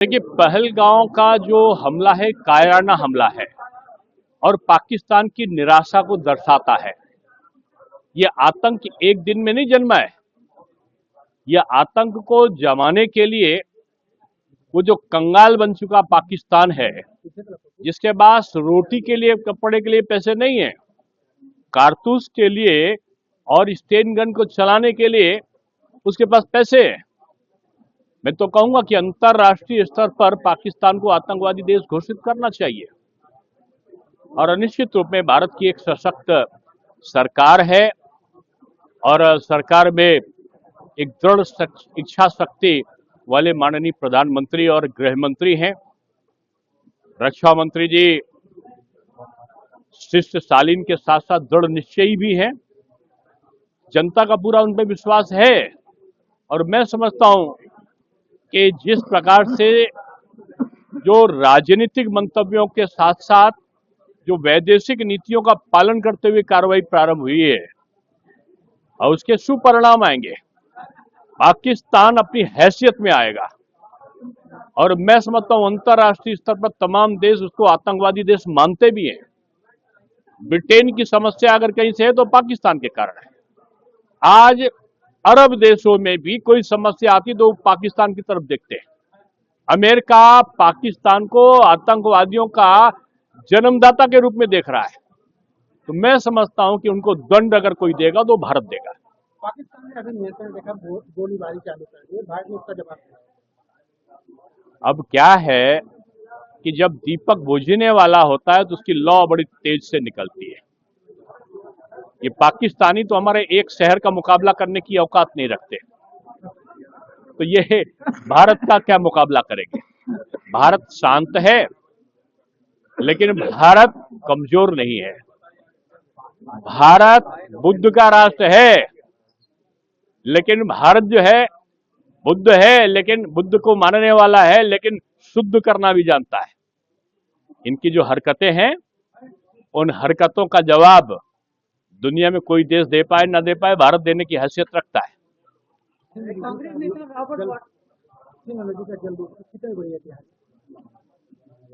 देखिए, पहलगांव का जो हमला है कायराना हमला है और पाकिस्तान की निराशा को दर्शाता है। ये आतंक एक दिन में नहीं जन्मा है। ये आतंक को जमाने के लिए वो जो कंगाल बन चुका पाकिस्तान है, जिसके पास रोटी के लिए कपड़े के लिए पैसे नहीं है, कारतूस के लिए और स्टेन गन को चलाने के लिए उसके पास पैसे है। मैं तो कहूंगा कि अंतर्राष्ट्रीय स्तर पर पाकिस्तान को आतंकवादी देश घोषित करना चाहिए और निश्चित रूप में भारत की एक सशक्त सरकार है और सरकार में एक दृढ़ इच्छा शक्ति वाले माननीय प्रधानमंत्री और गृह मंत्री हैं। रक्षा मंत्री जी शिष्ट स्टालिन के साथ साथ दृढ़ निश्चयी भी हैं। जनता का पूरा उन पर विश्वास है और मैं समझता हूं कि जिस प्रकार से जो राजनीतिक मंतव्यों के साथ साथ जो वैदेशिक नीतियों का पालन करते हुए कार्रवाई प्रारंभ हुई है और उसके सुपरिणाम आएंगे। पाकिस्तान अपनी हैसियत में आएगा और मैं समझता हूं अंतर्राष्ट्रीय स्तर पर तमाम देश उसको आतंकवादी देश मानते भी हैं। ब्रिटेन की समस्या अगर कहीं से है तो पाकिस्तान के कारण है। आज अरब देशों में भी कोई समस्या आती तो पाकिस्तान की तरफ देखते हैं। अमेरिका पाकिस्तान को आतंकवादियों का जन्मदाता के रूप में देख रहा है, तो मैं समझता हूं कि उनको दंड अगर कोई देगा तो भारत देगा। पाकिस्तान ने अभी नियंत्रण रेखा गोलीबारी चालू कर दी है, भारत ने उसका जवाब दिया। अब क्या है कि जब दीपक बुझने वाला होता है तो उसकी लौ बड़ी तेज से निकलती है। ये पाकिस्तानी तो हमारे एक शहर का मुकाबला करने की औकात नहीं रखते, तो ये भारत का क्या मुकाबला करेंगे। भारत शांत है लेकिन भारत कमजोर नहीं है। भारत बुद्ध का राष्ट्र है, लेकिन भारत जो है बुद्ध है, लेकिन बुद्ध को मानने वाला है, लेकिन शुद्ध करना भी जानता है। इनकी जो हरकतें हैं, उन हरकतों का जवाब दुनिया में कोई देश दे पाए ना दे पाए, भारत देने की हैसियत रखता है।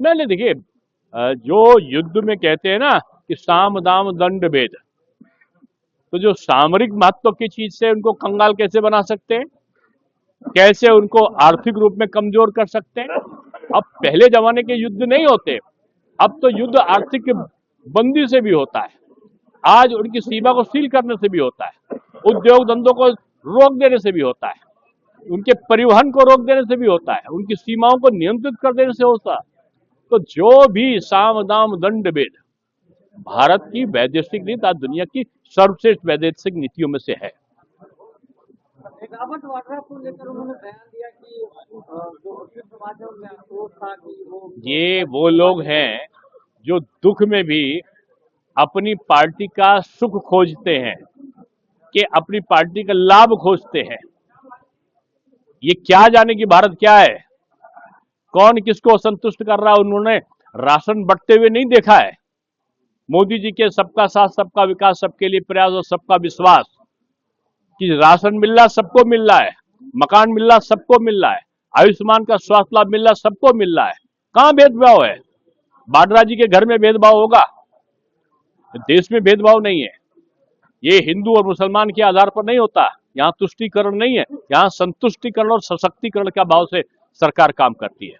नहीं, देखिए, जो युद्ध में कहते हैं ना कि साम दाम दंड भेद, तो जो सामरिक महत्व की चीज से उनको कंगाल कैसे बना सकते हैं, कैसे उनको आर्थिक रूप में कमजोर कर सकते हैं। अब पहले जमाने के युद्ध नहीं होते, अब तो युद्ध आर्थिक बंदी से भी होता है। आज उनकी सीमा को सील करने से भी होता है, उद्योग धंधों को रोक देने से भी होता है, उनके परिवहन को रोक देने से भी होता है, उनकी सीमाओं को नियंत्रित कर देने से होता है। तो जो भी साम दाम दंड भेद भारत की वैदेशिक नीति आज दुनिया की सर्वश्रेष्ठ वैदेशिक नीतियों में से है। रावत वाड्रा को लेकर उन्होंने बयान दिया कि जो समाजों में आक्रोश था कि ये वो लोग हैं जो दुख में भी अपनी पार्टी का सुख खोजते हैं, कि अपनी पार्टी का लाभ खोजते हैं। ये क्या जाने कि भारत क्या है, कौन किसको संतुष्ट कर रहा है। उन्होंने राशन बंटते हुए नहीं देखा है। मोदी जी के सबका साथ सबका विकास सबके लिए प्रयास और सबका विश्वास कि राशन मिल रहा सबको मिल रहा है, मकान मिल रहा सबको मिल रहा है, आयुष्मान का स्वास्थ्य लाभ मिल रहा सबको मिल रहा है। कहां भेदभाव है? वाड्रा जी के घर में भेदभाव होगा? देश में भेदभाव नहीं है। ये हिंदू और मुसलमान के आधार पर नहीं होता। यहाँ तुष्टीकरण नहीं है, यहाँ संतुष्टीकरण और सशक्तिकरण का भाव से सरकार काम करती है।